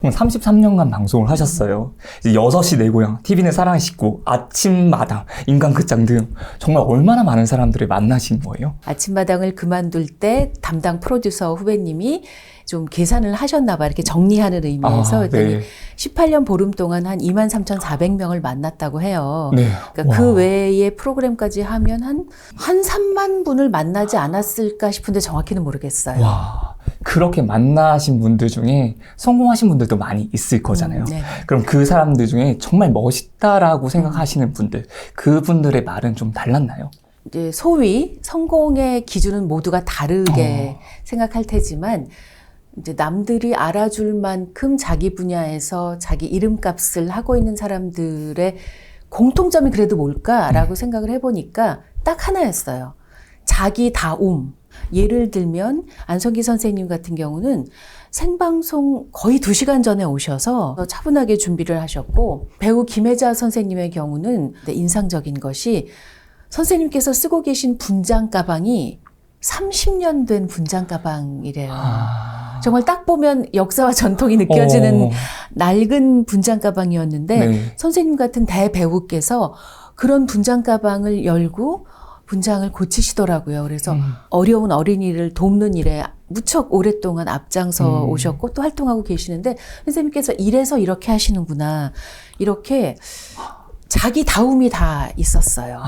33년간 방송을 하셨어요. 이제 6시 내 고향, TV는 사랑의 식구, 아침마당, 인간극장 등 정말 얼마나 많은 사람들을 만나신 거예요? 아침마당을 그만둘 때 담당 프로듀서 후배님이 좀 계산을 하셨나 봐요. 이렇게 정리하는 의미에서. 네. 18년 보름 동안 한 23,400명을 만났다고 해요. 네. 그러니까 그 외에 프로그램까지 하면 한 3만 분을 만나지 않았을까 싶은데 정확히는 모르겠어요. 와, 그렇게 만나신 분들 중에 성공하신 분들도 많이 있을 거잖아요. 네. 그럼 그 사람들 중에 정말 멋있다라고 생각하시는 분들, 그분들의 말은 좀 달랐나요? 이제 소위 성공의 기준은 모두가 다르게 생각할 테지만 이제 남들이 알아줄 만큼 자기 분야에서 자기 이름값을 하고 있는 사람들의 공통점이 그래도 뭘까라고 생각을 해보니까 딱 하나였어요. 자기다움. 예를 들면 안성기 선생님 같은 경우는 생방송 거의 2시간 전에 오셔서 차분하게 준비를 하셨고, 배우 김혜자 선생님의 경우는 인상적인 것이 선생님께서 쓰고 계신 분장 가방이 30년 된 분장 가방이래요. 정말 딱 보면 역사와 전통이 느껴지는 낡은 분장 가방이었는데 네. 선생님 같은 대배우께서 그런 분장 가방을 열고 분장을 고치시더라고요. 그래서 어려운 어린이를 돕는 일에 무척 오랫동안 앞장서 오셨고 또 활동하고 계시는데 선생님께서 이래서 이렇게 하시는구나. 이렇게 자기다움이 다 있었어요.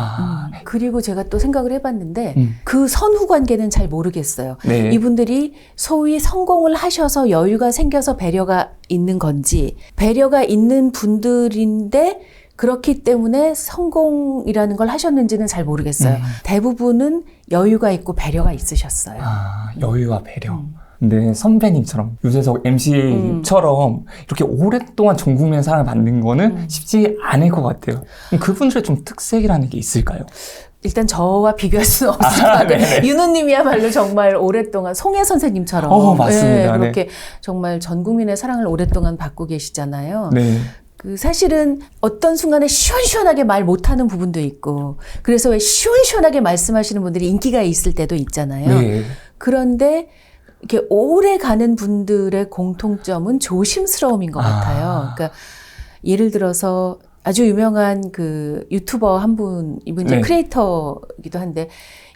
그리고 제가 또 생각을 해봤는데 그 선후 관계는 잘 모르겠어요. 네. 이분들이 소위 성공을 하셔서 여유가 생겨서 배려가 있는 건지, 배려가 있는 분들인데 그렇기 때문에 성공이라는 걸 하셨는지는 잘 모르겠어요. 대부분은 여유가 있고 배려가 있으셨어요. 여유와 배려. 근데 선배님처럼, 유재석 MC처럼 이렇게 오랫동안 전 국민의 사랑을 받는 거는 쉽지 않을 것 같아요. 그럼 그분들의 좀 특색이라는 게 있을까요? 일단 저와 비교할 수는 없을 것 같아요. 윤우님이야말로 정말 오랫동안 송혜 선생님처럼 맞습니다. 그렇게 정말 전 국민의 사랑을 오랫동안 받고 계시잖아요. 네. 그 사실은 어떤 순간에 시원시원하게 말 못하는 부분도 있고, 그래서 왜 시원시원하게 말씀하시는 분들이 인기가 있을 때도 있잖아요. 네. 그런데 이렇게 오래 가는 분들의 공통점은 조심스러움인 것 같아요. 그러니까 예를 들어서 아주 유명한 그 유튜버 한 분, 이분 이제 네. 크리에이터이기도 한데,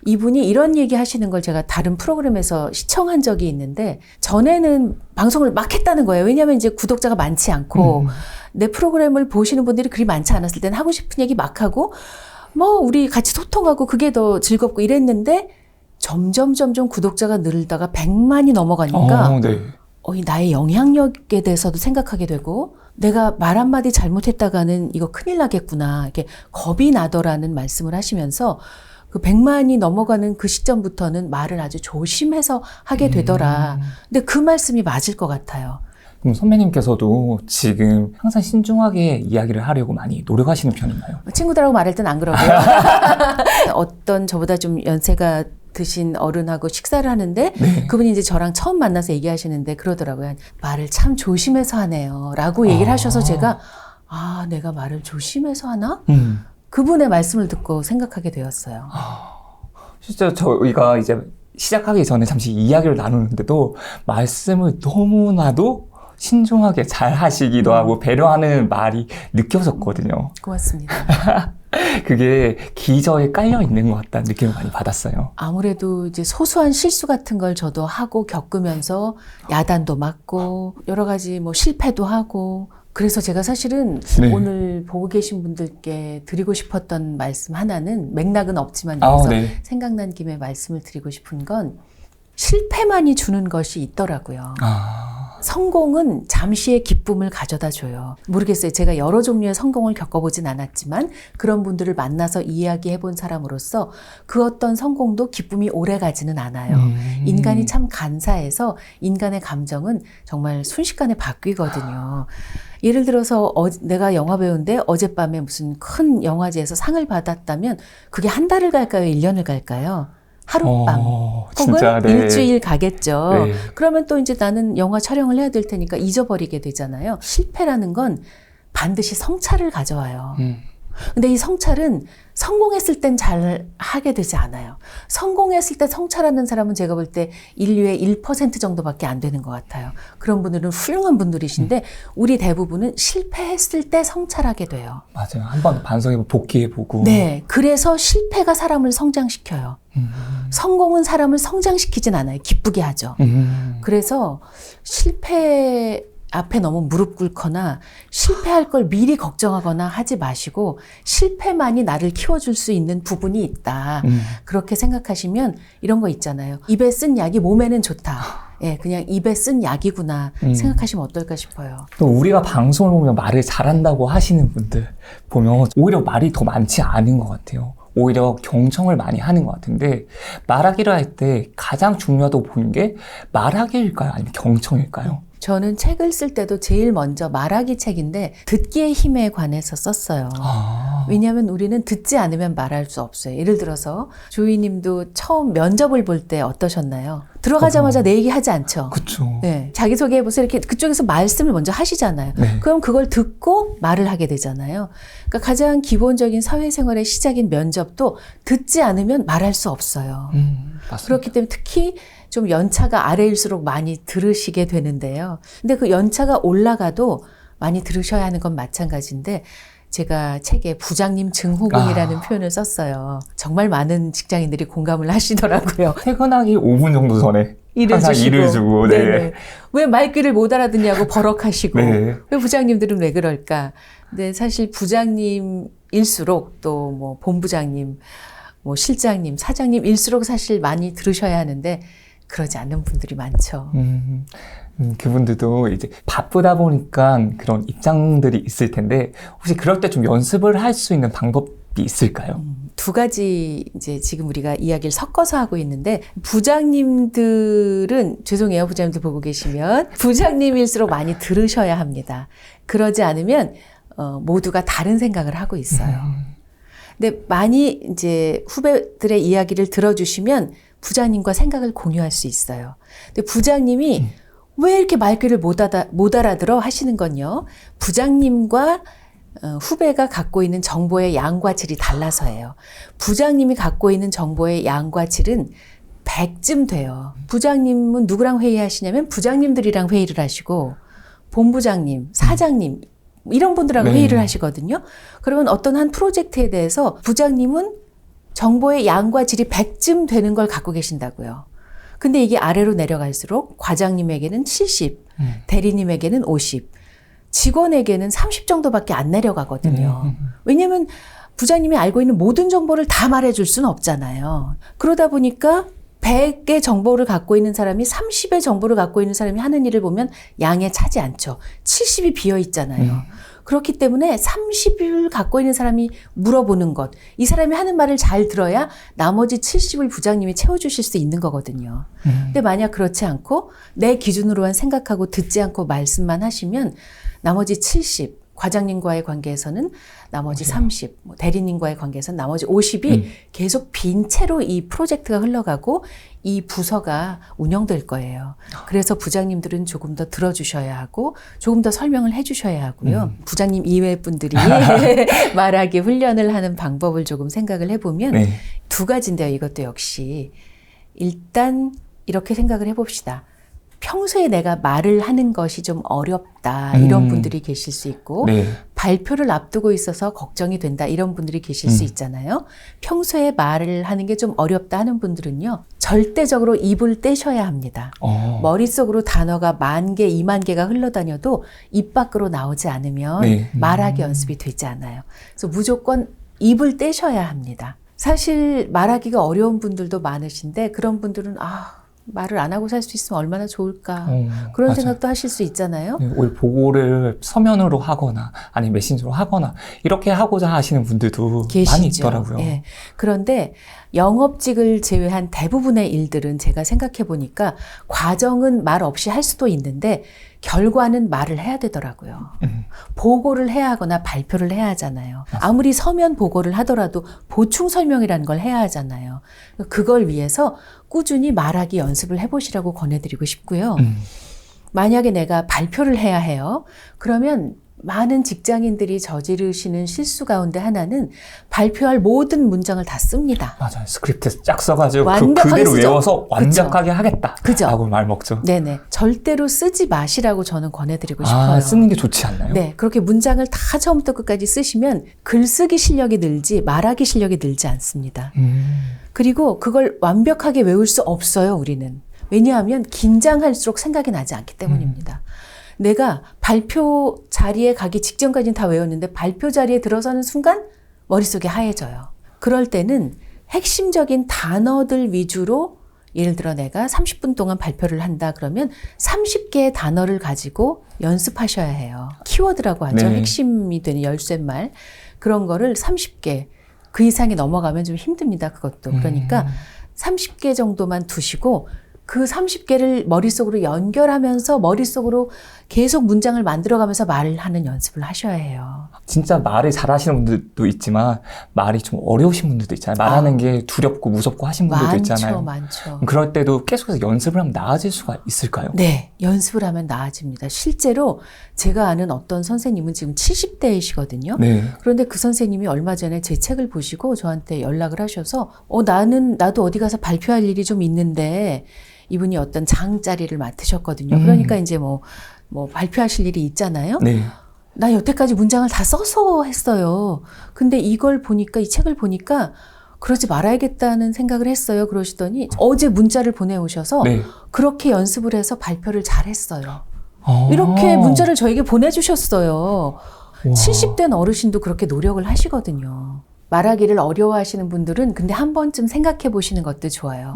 이분이 이런 얘기 하시는 걸 제가 다른 프로그램에서 시청한 적이 있는데, 전에는 방송을 막 했다는 거예요. 왜냐하면 이제 구독자가 많지 않고, 내 프로그램을 보시는 분들이 그리 많지 않았을 때는 하고 싶은 얘기 막 하고, 뭐, 우리 같이 소통하고 그게 더 즐겁고 이랬는데, 점점 구독자가 늘다가 100만이 넘어가니까, 네. 이 나의 영향력에 대해서도 생각하게 되고, 내가 말 한마디 잘못했다가는 이거 큰일 나겠구나. 이렇게 겁이 나더라는 말씀을 하시면서 그 100만이 넘어가는 그 시점부터는 말을 아주 조심해서 하게 되더라. 근데 그 말씀이 맞을 것 같아요. 그럼 선배님께서도 지금 항상 신중하게 이야기를 하려고 많이 노력하시는 편인가요? 친구들하고 말할 땐 안 그러고요. 어떤 저보다 좀 연세가 드신 어른하고 식사를 하는데 그분이 이제 저랑 처음 만나서 얘기하시는데 그러더라고요. 말을 참 조심해서 하네요. 라고 얘기를 하셔서 제가 내가 말을 조심해서 하나? 그분의 말씀을 듣고 생각하게 되었어요. 실제 저희가 이제 시작하기 전에 잠시 이야기를 나누는데도 말씀을 너무나도 신중하게 잘 하시기도 하고 배려하는 말이 느껴졌거든요. 고맙습니다. 그게 기저에 깔려 있는 것 같다는 느낌을 많이 받았어요. 아무래도 이제 소소한 실수 같은 걸 저도 하고 겪으면서 야단도 맞고 여러 가지 뭐 실패도 하고, 그래서 제가 사실은 오늘 보고 계신 분들께 드리고 싶었던 말씀 하나는, 맥락은 없지만 여기서 생각난 김에 말씀을 드리고 싶은 건, 실패만이 주는 것이 있더라고요. 성공은 잠시의 기쁨을 가져다 줘요. 모르겠어요. 제가 여러 종류의 성공을 겪어보진 않았지만 그런 분들을 만나서 이야기해 본 사람으로서 그 어떤 성공도 기쁨이 오래 가지는 않아요. 인간이 참 간사해서 인간의 감정은 정말 순식간에 바뀌거든요. 예를 들어서 내가 영화 배우인데 어젯밤에 무슨 큰 영화제에서 상을 받았다면 그게 한 달을 갈까요? 1년을 갈까요? 하룻밤 혹은 일주일 가겠죠. 그러면 또 이제 나는 영화 촬영을 해야 될 테니까 잊어버리게 되잖아요. 실패라는 건 반드시 성찰을 가져와요. 근데 이 성찰은 성공했을 땐 잘 하게 되지 않아요. 성공했을 때 성찰하는 사람은 제가 볼 때 인류의 1% 정도밖에 안 되는 것 같아요. 그런 분들은 훌륭한 분들이신데 우리 대부분은 실패했을 때 성찰하게 돼요. 맞아요. 한번 반성해보고 복귀해보고. 네. 그래서 실패가 사람을 성장시켜요. 성공은 사람을 성장시키진 않아요. 기쁘게 하죠. 그래서 실패 앞에 너무 무릎 꿇거나 실패할 걸 미리 걱정하거나 하지 마시고 실패만이 나를 키워줄 수 있는 부분이 있다. 그렇게 생각하시면 이런 거 있잖아요. 입에 쓴 약이 몸에는 좋다. 예, 그냥 입에 쓴 약이구나 생각하시면 어떨까 싶어요. 또 우리가 방송을 보면 말을 잘한다고 하시는 분들 보면 오히려 말이 더 많지 않은 것 같아요. 오히려 경청을 많이 하는 것 같은데 말하기를 할 때 가장 중요하다고 보는 게 말하기일까요? 아니면 경청일까요? 저는 책을 쓸 때도 제일 먼저 말하기 책인데 듣기의 힘에 관해서 썼어요. 왜냐하면 우리는 듣지 않으면 말할 수 없어요. 예를 들어서 조이님도 처음 면접을 볼 때 어떠셨나요? 들어가자마자 내 얘기 하지 않죠? 그렇죠. 네. 자기소개해보세요. 이렇게 그쪽에서 말씀을 먼저 하시잖아요. 네. 그럼 그걸 듣고 말을 하게 되잖아요. 그러니까 가장 기본적인 사회생활의 시작인 면접도 듣지 않으면 말할 수 없어요. 맞습니다. 그렇기 때문에 특히 좀 연차가 아래일수록 많이 들으시게 되는데요. 근데 그 연차가 올라가도 많이 들으셔야 하는 건 마찬가지인데 제가 책에 부장님 증후군이라는 표현을 썼어요. 정말 많은 직장인들이 공감을 하시더라고요. 퇴근하기 5분 정도 전에 일을 항상 주시고. 일을 주고. 네. 네네. 왜 말귀를 못 알아듣냐고 버럭하시고. 네. 왜 부장님들은 왜 그럴까? 근데 사실 부장님일수록 또 뭐 본부장님, 뭐 실장님, 사장님일수록 사실 많이 들으셔야 하는데 그러지 않는 분들이 많죠. 그분들도 이제 바쁘다 보니까 그런 입장들이 있을 텐데 혹시 그럴 때 좀 연습을 할 수 있는 방법이 있을까요? 두 가지 이제 지금 우리가 이야기를 섞어서 하고 있는데 부장님들은 죄송해요. 부장님들 보고 계시면 부장님일수록 많이 들으셔야 합니다. 그러지 않으면 모두가 다른 생각을 하고 있어요. 근데 많이 이제 후배들의 이야기를 들어주시면 부장님과 생각을 공유할 수 있어요. 근데 부장님이 왜 이렇게 말귀를 못 알아들어 하시는 건요. 부장님과 후배가 갖고 있는 정보의 양과 질이 달라서예요. 부장님이 갖고 있는 정보의 양과 질은 100쯤 돼요. 부장님은 누구랑 회의하시냐면 부장님들이랑 회의를 하시고 본부장님, 사장님 이런 분들하고 회의를 하시거든요. 그러면 어떤 한 프로젝트에 대해서 부장님은 정보의 양과 질이 100쯤 되는 걸 갖고 계신다고요. 근데 이게 아래로 내려갈수록 과장님에게는 70, 대리님에게는 50, 직원에게는 30 정도밖에 안 내려가거든요. 왜냐하면 부장님이 알고 있는 모든 정보를 다 말해줄 수는 없잖아요. 그러다 보니까 100의 정보를 갖고 있는 사람이 30의 정보를 갖고 있는 사람이 하는 일을 보면 양에 차지 않죠. 70이 비어 있잖아요. 그렇기 때문에 30을 갖고 있는 사람이 물어보는 것, 이 사람이 하는 말을 잘 들어야 나머지 70을 부장님이 채워주실 수 있는 거거든요. 근데 만약 그렇지 않고 내 기준으로만 생각하고 듣지 않고 말씀만 하시면 나머지 70, 과장님과의 관계에서는 나머지 30, 대리님과의 관계에서는 나머지 50이 계속 빈 채로 이 프로젝트가 흘러가고 이 부서가 운영될 거예요. 그래서 부장님들은 조금 더 들어주셔야 하고 조금 더 설명을 해주셔야 하고요. 부장님 이외의 분들이 말하기 훈련을 하는 방법을 조금 생각을 해보면 두 가지인데요. 이것도 역시 일단 이렇게 생각을 해봅시다. 평소에 내가 말을 하는 것이 좀 어렵다 이런 분들이 계실 수 있고 발표를 앞두고 있어서 걱정이 된다 이런 분들이 계실 수 있잖아요. 평소에 말을 하는 게 좀 어렵다 하는 분들은요. 절대적으로 입을 떼셔야 합니다. 머릿속으로 단어가 10,000개, 20,000개가 흘러다녀도 입 밖으로 나오지 않으면 말하기 연습이 되지 않아요. 그래서 무조건 입을 떼셔야 합니다. 사실 말하기가 어려운 분들도 많으신데 그런 분들은 말을 안 하고 살 수 있으면 얼마나 좋을까 그런 맞아요. 생각도 하실 수 있잖아요. 오히려 보고를 서면으로 하거나 아니면 메신저로 하거나 이렇게 하고자 하시는 분들도 계시죠. 많이 있더라고요. 예. 그런데 영업직을 제외한 대부분의 일들은 제가 생각해 보니까 과정은 말 없이 할 수도 있는데 결과는 말을 해야 되더라고요. 보고를 해야 하거나 발표를 해야 하잖아요. 아무리 서면 보고를 하더라도 보충 설명이라는 걸 해야 하잖아요. 그걸 위해서 꾸준히 말하기 연습을 해보시라고 권해드리고 싶고요. 만약에 내가 발표를 해야 해요. 그러면 많은 직장인들이 저지르시는 실수 가운데 하나는 발표할 모든 문장을 다 씁니다. 맞아요. 스크립트 쫙 써가지고 완벽하게 그대로 쓰죠. 외워서 완벽하게 하겠다. 그죠? 라고 말 먹죠. 네네. 절대로 쓰지 마시라고 저는 권해드리고 싶어요. 쓰는 게 좋지 않나요? 네. 그렇게 문장을 다 처음부터 끝까지 쓰시면 글쓰기 실력이 늘지 말하기 실력이 늘지 않습니다. 그리고 그걸 완벽하게 외울 수 없어요, 우리는. 왜냐하면 긴장할수록 생각이 나지 않기 때문입니다. 내가 발표 자리에 가기 직전까지는 다 외웠는데 발표 자리에 들어서는 순간 머릿속이 하얘져요. 그럴 때는 핵심적인 단어들 위주로 예를 들어 내가 30분 동안 발표를 한다 그러면 30개의 단어를 가지고 연습하셔야 해요. 키워드라고 하죠. 네. 핵심이 되는 열쇠말. 그런 거를 30개. 그 이상이 넘어가면 좀 힘듭니다. 그것도. 그러니까 30개 정도만 두시고 그 30개를 머릿속으로 연결하면서 머릿속으로 계속 문장을 만들어가면서 말을 하는 연습을 하셔야 해요. 진짜 말을 잘하시는 분들도 있지만 말이 좀 어려우신 분들도 있잖아요. 말하는 게 두렵고 무섭고 하신 분들도 있잖아요. 많죠. 그럴 때도 계속해서 연습을 하면 나아질 수가 있을까요? 네, 연습을 하면 나아집니다. 실제로 제가 아는 어떤 선생님은 지금 70대이시거든요. 네. 그런데 그 선생님이 얼마 전에 제 책을 보시고 저한테 연락을 하셔서 나도 어디 가서 발표할 일이 좀 있는데 이분이 어떤 장자리를 맡으셨거든요. 그러니까 이제 뭐 발표하실 일이 있잖아요. 네. 나 여태까지 문장을 다 써서 했어요. 근데 이걸 보니까, 이 책을 보니까 그러지 말아야겠다는 생각을 했어요. 그러시더니 어제 문자를 보내오셔서 네. 그렇게 연습을 해서 발표를 잘 했어요. 이렇게 문자를 저에게 보내주셨어요. 70된 어르신도 그렇게 노력을 하시거든요. 말하기를 어려워하시는 분들은 근데 한 번쯤 생각해 보시는 것도 좋아요.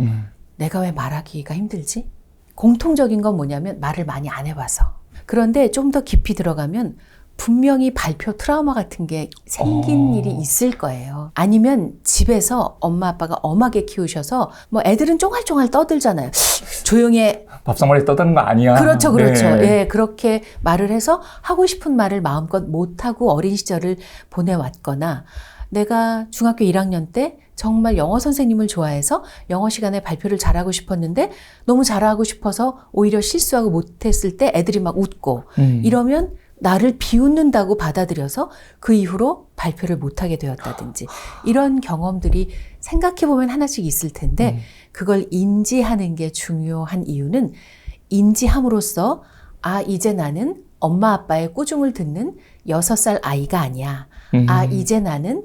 내가 왜 말하기가 힘들지? 공통적인 건 뭐냐면 말을 많이 안 해봐서. 그런데 좀 더 깊이 들어가면 분명히 발표 트라우마 같은 게 생긴 일이 있을 거예요. 아니면 집에서 엄마 아빠가 엄하게 키우셔서 뭐 애들은 쫑알쫑알 떠들잖아요. 조용히 해. 밥상머리 떠드는 거 아니야. 그렇죠. 네. 예, 그렇게 말을 해서 하고 싶은 말을 마음껏 못하고 어린 시절을 보내왔거나 내가 중학교 1학년 때 정말 영어 선생님을 좋아해서 영어 시간에 발표를 잘하고 싶었는데 너무 잘하고 싶어서 오히려 실수하고 못했을 때 애들이 막 웃고 이러면 나를 비웃는다고 받아들여서 그 이후로 발표를 못하게 되었다든지 이런 경험들이 생각해보면 하나씩 있을 텐데 그걸 인지하는 게 중요한 이유는 인지함으로써 이제 나는 엄마 아빠의 꾸중을 듣는 6살 아이가 아니야. 이제 나는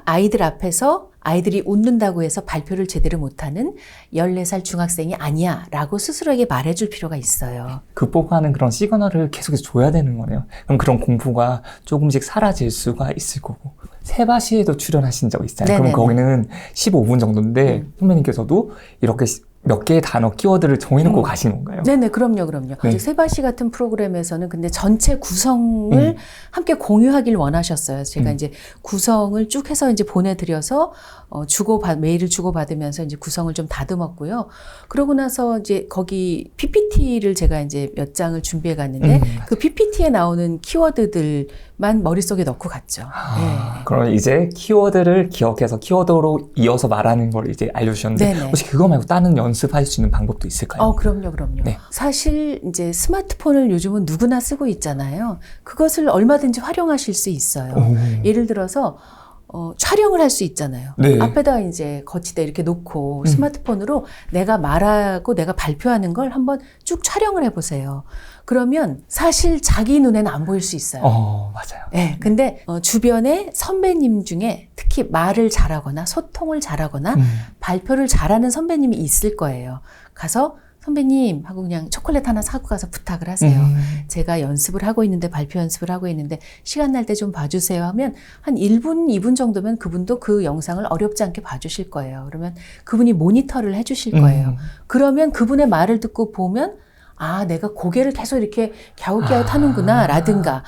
아이들 앞에서 아이들이 웃는다고 해서 발표를 제대로 못하는 14살 중학생이 아니야 라고 스스로에게 말해줄 필요가 있어요. 극복하는 그런 시그널을 계속해서 줘야 되는 거네요. 그럼 그런 공포가 조금씩 사라질 수가 있을 거고. 세바시에도 출연하신 적 있잖아요. 네네네. 그럼 거기는 15분 정도인데 선배님께서도 이렇게 몇 개의 단어, 키워드를 정해놓고 가신 건가요? 네네, 그럼요. 네. 세바시 같은 프로그램에서는 근데 전체 구성을 함께 공유하길 원하셨어요. 제가 이제 구성을 쭉 해서 이제 보내드려서, 메일을 주고받으면서 이제 구성을 좀 다듬었고요. 그러고 나서 이제 거기 PPT를 제가 이제 몇 장을 준비해 갔는데, 그 PPT에 나오는 키워드들만 머릿속에 넣고 갔죠. 네. 그럼 이제 키워드를 기억해서 키워드로 이어서 말하는 걸 이제 알려주셨는데, 네네. 혹시 그거 말고 다른 연습할 수 있는 방법도 있을까요? 그럼요. 네. 사실 이제 스마트폰을 요즘은 누구나 쓰고 있잖아요. 그것을 얼마든지 활용하실 수 있어요. 예를 들어서 촬영을 할 수 있잖아요. 네. 앞에다 이제 거치대 이렇게 놓고 스마트폰으로 내가 말하고 내가 발표하는 걸 한번 쭉 촬영을 해보세요. 그러면 사실 자기 눈에는 안 보일 수 있어요. 맞아요. 네, 근데 주변에 선배님 중에 특히 말을 잘하거나 소통을 잘하거나 발표를 잘하는 선배님이 있을 거예요. 가서 선배님 하고 그냥 초콜릿 하나 사고 가서 부탁을 하세요. 제가 연습을 하고 있는데 발표 연습을 하고 있는데 시간 날 때 좀 봐주세요 하면 한 1분, 2분 정도면 그분도 그 영상을 어렵지 않게 봐주실 거예요. 그러면 그분이 모니터를 해주실 거예요. 그러면 그분의 말을 듣고 보면 내가 고개를 계속 이렇게 갸웃갸웃하는구나 라든가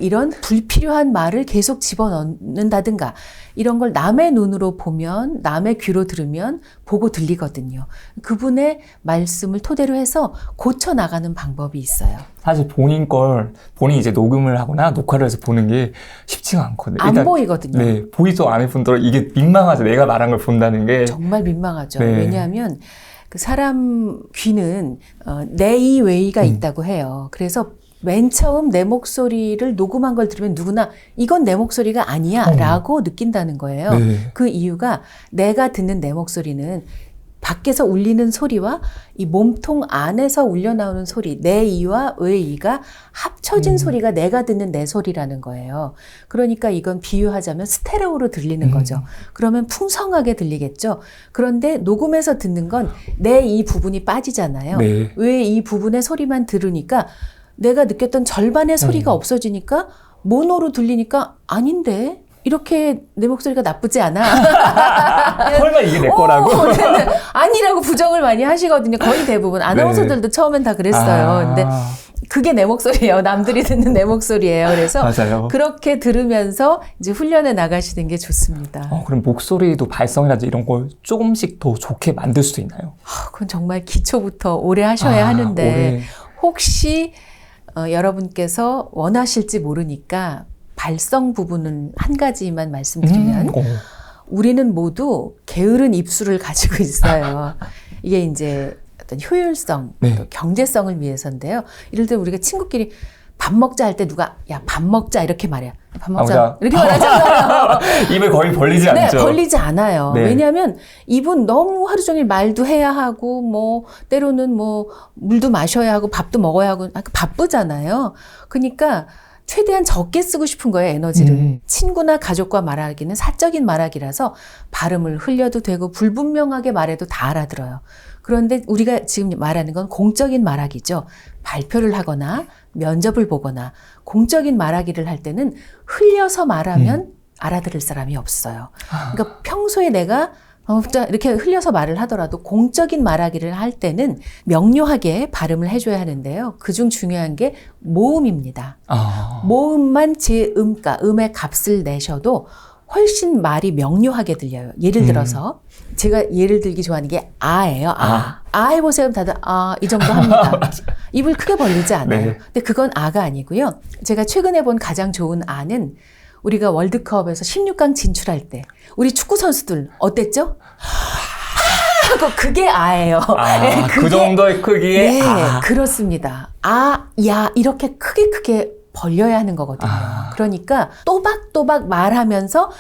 이런 불필요한 말을 계속 집어넣는다든가 이런 걸 남의 눈으로 보면 남의 귀로 들으면 보고 들리거든요. 그분의 말씀을 토대로 해서 고쳐나가는 방법이 있어요. 사실 본인이 이제 녹음을 하거나 녹화를 해서 보는 게 쉽지가 않거든요. 안 보이거든요. 네, 보이도 않을 뿐더러 이게 민망하죠. 내가 말한 걸 본다는 게. 정말 민망하죠. 네. 왜냐하면 그 사람 귀는 내이웨이가 있다고 해요. 그래서 맨 처음 내 목소리를 녹음한 걸 들으면 누구나 이건 내 목소리가 아니야 라고 느낀다는 거예요. 네. 그 이유가 내가 듣는 내 목소리는 밖에서 울리는 소리와 이 몸통 안에서 울려 나오는 소리, 내 이와 의 이가 합쳐진 소리가 내가 듣는 내 소리라는 거예요. 그러니까 이건 비유하자면 스테레오로 들리는 거죠. 그러면 풍성하게 들리겠죠. 그런데 녹음해서 듣는 건 내 이 부분이 빠지잖아요. 네. 왜 이 부분의 소리만 들으니까 내가 느꼈던 절반의 소리가 없어지니까 모노로 들리니까 아닌데? 이렇게 내 목소리가 나쁘지 않아. 설마 이게 내 거라고? 아니라고 부정을 많이 하시거든요. 거의 대부분. 아나운서들도 처음엔 다 그랬어요. 근데 그게 내 목소리예요. 남들이 듣는 내 목소리예요. 그래서 맞아요. 그렇게 들으면서 이제 훈련해 나가시는 게 좋습니다. 그럼 목소리도 발성이라든지 이런 걸 조금씩 더 좋게 만들 수도 있나요? 그건 정말 기초부터 오래 하셔야 하는데 오래. 혹시 여러분께서 원하실지 모르니까 발성 부분은 한 가지만 말씀드리면 우리는 모두 게으른 입술을 가지고 있어요. 이게 이제 어떤 효율성, 네. 또 경제성을 위해서인데요. 이럴 때 우리가 친구끼리 밥 먹자 할 때 누가 야, 밥 먹자 이렇게 말해요. 밥 먹자 이렇게 말하잖아요. 입을 거의 벌리지 네, 않죠? 벌리지 않아요. 네. 왜냐하면 입은 너무 하루 종일 말도 해야 하고 뭐 때로는 뭐 물도 마셔야 하고 밥도 먹어야 하고 바쁘잖아요. 그러니까 최대한 적게 쓰고 싶은 거예요, 에너지를. 친구나 가족과 말하기는 사적인 말하기라서 발음을 흘려도 되고 불분명하게 말해도 다 알아들어요. 그런데 우리가 지금 말하는 건 공적인 말하기죠. 발표를 하거나 면접을 보거나 공적인 말하기를 할 때는 흘려서 말하면 알아들을 사람이 없어요. 그러니까 평소에 내가 이렇게 흘려서 말을 하더라도 공적인 말하기를 할 때는 명료하게 발음을 해줘야 하는데요. 그중 중요한 게 모음입니다. 모음만 제 음가, 음의 값을 내셔도 훨씬 말이 명료하게 들려요. 예를 들어서 제가 예를 들기 좋아하는 게 아예요. 아 해보세요. 다들 이 정도 합니다. 입을 크게 벌리지 않아요. 네. 근데 그건 아가 아니고요. 제가 최근에 본 가장 좋은 아는 우리가 월드컵에서 16강 진출할 때 우리 축구 선수들 어땠죠? 하고 그게 아예요. 네, 그 정도의 크기의 네, 그렇습니다. 야 이렇게 크게 벌려야 하는 거거든요. 그러니까 또박또박 말하면서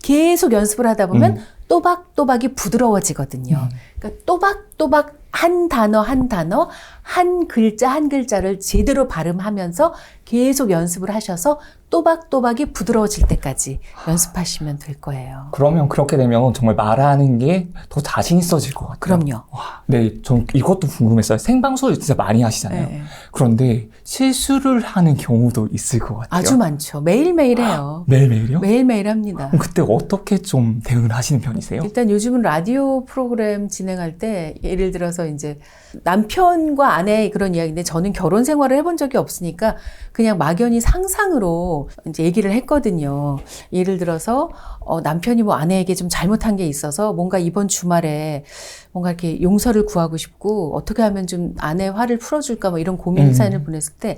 계속 연습을 하다 보면 또박또박이 부드러워지거든요. 그러니까 또박또박 한 단어 한 단어, 한 글자 한 글자를 제대로 발음하면서 계속 연습을 하셔서 또박또박이 부드러워질 때까지 연습하시면 될 거예요. 그러면 그렇게 되면 정말 말하는 게 더 자신 있어질 것 같아요. 그럼요. 네, 전 이것도 궁금했어요. 생방송을 진짜 많이 하시잖아요. 네. 그런데 실수를 하는 경우도 있을 것 같아요. 아주 많죠. 매일매일 해요. 매일매일요? 매일매일 합니다. 그럼 그때 어떻게 좀 대응을 하시는 편이세요? 일단 요즘은 라디오 프로그램 진행할 때 예를 들어서 이제 남편과 아내의 그런 이야기인데 저는 결혼 생활을 해본 적이 없으니까 그냥 막연히 상상으로 이제 얘기를 했거든요. 예를 들어서 남편이 뭐 아내에게 좀 잘못한 게 있어서 뭔가 이번 주말에 뭔가 이렇게 용서를 구하고 싶고 어떻게 하면 좀 아내 화를 풀어줄까 뭐 이런 고민 사연을 보냈을 때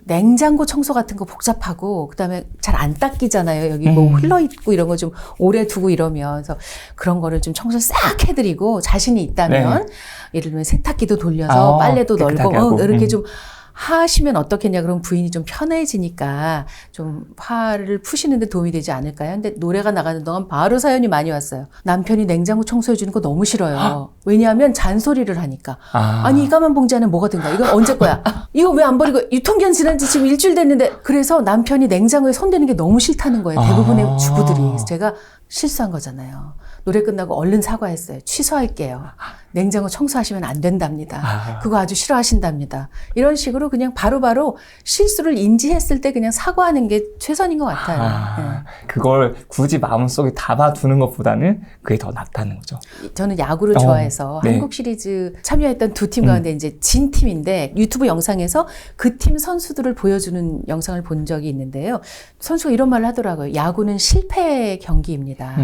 냉장고 청소 같은 거 복잡하고 그다음에 잘 안 닦이잖아요. 여기 뭐 흘러있고 이런 거 좀 오래 두고 이러면서 그런 거를 좀 청소 싹 해드리고 자신이 있다면 예를 들면 세탁기도 돌려서 빨래도 널고 이렇게 좀 하시면 어떻겠냐. 그럼 부인이 좀 편해지니까 좀 화를 푸시는데 도움이 되지 않을까요? 근데 노래가 나가는 동안 바로 사연이 많이 왔어요. 남편이 냉장고 청소해 주는 거 너무 싫어요. 왜냐하면 잔소리를 하니까. 아니 이 가만 봉지 안에 뭐가 든가? 이건 언제 거야? 이거 왜 안 버리고 유통기한 지난 지 지금 일주일 됐는데. 그래서 남편이 냉장고에 손대는 게 너무 싫다는 거예요. 대부분의 주부들이. 그래서 제가 실수한 거잖아요. 노래 끝나고 얼른 사과했어요. 취소할게요. 냉장고 청소하시면 안 된답니다. 그거 아주 싫어하신답니다. 이런 식으로 그냥 바로바로 실수를 인지했을 때 그냥 사과하는 게 최선인 것 같아요. 네. 그걸 굳이 마음속에 담아두는 것보다는 그게 더 낫다는 거죠. 저는 야구를 좋아해서 네. 한국 시리즈 참여했던 두 팀 가운데 이제 진 팀인데 유튜브 영상에서 그 팀 선수들을 보여주는 영상을 본 적이 있는데요. 선수가 이런 말을 하더라고요. 야구는 실패의 경기입니다.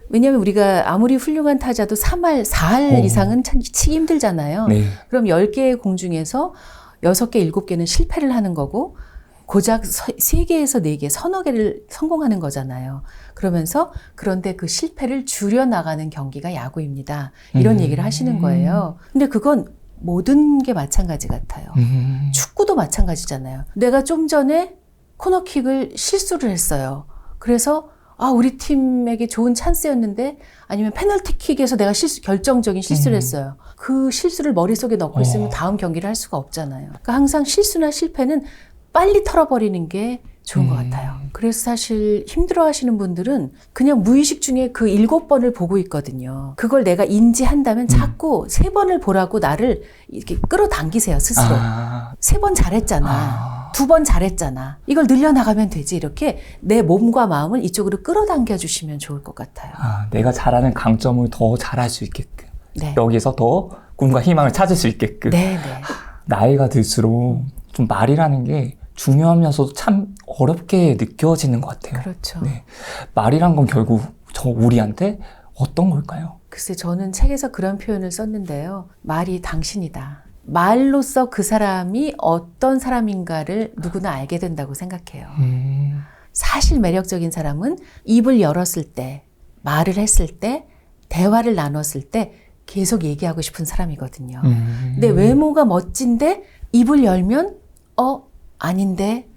왜냐하면 우리가 아무리 훌륭한 타자도 3할, 4할 이상은 참 치기 힘들잖아요. 네. 그럼 10개의 공 중에서 6개, 7개는 실패를 하는 거고 고작 3개에서 4개, 서너 개를 성공하는 거잖아요. 그러면서 그런데 그 실패를 줄여나가는 경기가 야구입니다. 이런 얘기를 하시는 거예요. 근데 그건 모든 게 마찬가지 같아요. 축구도 마찬가지잖아요. 내가 좀 전에 코너킥을 실수를 했어요. 그래서 우리 팀에게 좋은 찬스였는데 아니면 페널티킥에서 내가 결정적인 실수를 했어요. 그 실수를 머릿속에 넣고 있으면 다음 경기를 할 수가 없잖아요. 그러니까 항상 실수나 실패는 빨리 털어버리는 게 좋은 것 같아요. 그래서 사실 힘들어하시는 분들은 그냥 무의식 중에 그 7번을 보고 있거든요. 그걸 내가 인지한다면 자꾸 3번을 보라고 나를 이렇게 끌어당기세요, 스스로. 3번 잘했잖아. 2번 잘했잖아. 이걸 늘려나가면 되지. 이렇게 내 몸과 마음을 이쪽으로 끌어당겨 주시면 좋을 것 같아요. 내가 잘하는 강점을 더 잘할 수 있게끔. 네. 여기서 더 꿈과 희망을 찾을 수 있게끔. 네. 나이가 들수록 좀 말이라는 게 중요하면서도 참 어렵게 느껴지는 것 같아요. 그렇죠. 네. 말이란 건 결국 우리한테 어떤 걸까요? 글쎄, 저는 책에서 그런 표현을 썼는데요. 말이 당신이다. 말로써 그 사람이 어떤 사람인가를 누구나 알게 된다고 생각해요. 사실 매력적인 사람은 입을 열었을 때, 말을 했을 때, 대화를 나눴을 때 계속 얘기하고 싶은 사람이거든요. 근데 외모가 멋진데 입을 열면 아닌데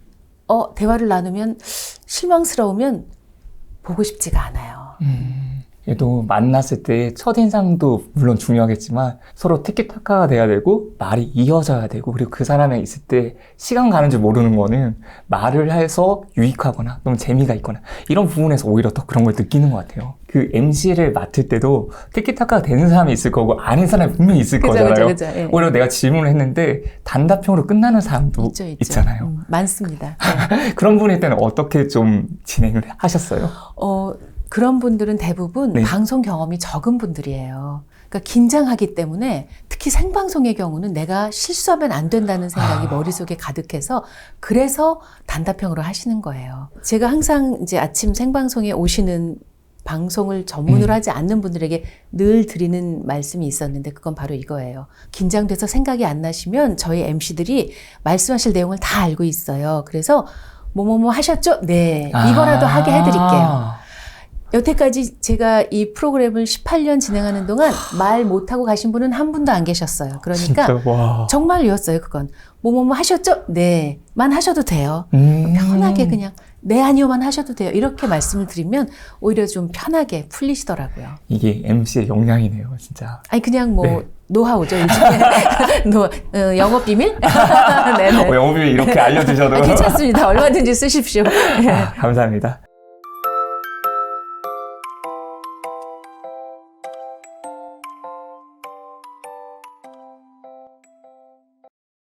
대화를 나누면 실망스러우면 보고 싶지가 않아요. 얘도 만났을 때 첫인상도 물론 중요하겠지만 서로 티키타카가 돼야 되고 말이 이어져야 되고 그리고 그 사람이 있을 때 시간 가는 줄 모르는 거는 말을 해서 유익하거나 너무 재미가 있거나 이런 부분에서 오히려 더 그런 걸 느끼는 것 같아요. 그 MC를 맡을 때도 티키타카가 되는 사람이 있을 거고 아닌 사람이 분명히 있을 거잖아요. 그죠. 예. 오히려 내가 질문을 했는데 단답형으로 끝나는 사람도 있잖아요. 많습니다. 네. 그런 분일 때는 어떻게 좀 진행을 하셨어요? 그런 분들은 대부분 네. 방송 경험이 적은 분들이에요. 그러니까 긴장하기 때문에 특히 생방송의 경우는 내가 실수하면 안 된다는 생각이 머릿속에 가득해서 그래서 단답형으로 하시는 거예요. 제가 항상 이제 아침 생방송에 오시는 방송을 전문으로 하지 않는 분들에게 늘 드리는 말씀이 있었는데 그건 바로 이거예요. 긴장돼서 생각이 안 나시면 저희 MC들이 말씀하실 내용을 다 알고 있어요. 그래서 뭐뭐뭐 하셨죠? 네. 이거라도 하게 해드릴게요. 여태까지 제가 이 프로그램을 18년 진행하는 동안 말 못하고 가신 분은 한 분도 안 계셨어요. 그러니까 진짜, 정말이었어요. 그건 뭐뭐뭐 하셨죠? 네. 만 하셔도 돼요. 편하게 그냥 네 아니요만 하셔도 돼요. 이렇게 말씀을 드리면 오히려 좀 편하게 풀리시더라고요. 이게 MC의 역량이네요, 진짜. 아니 그냥 네. 노하우죠. 요즘에 영업 비밀? 네네. 영업이 이렇게 알려주셔도 괜찮습니다. 얼마든지 쓰십시오. 감사합니다.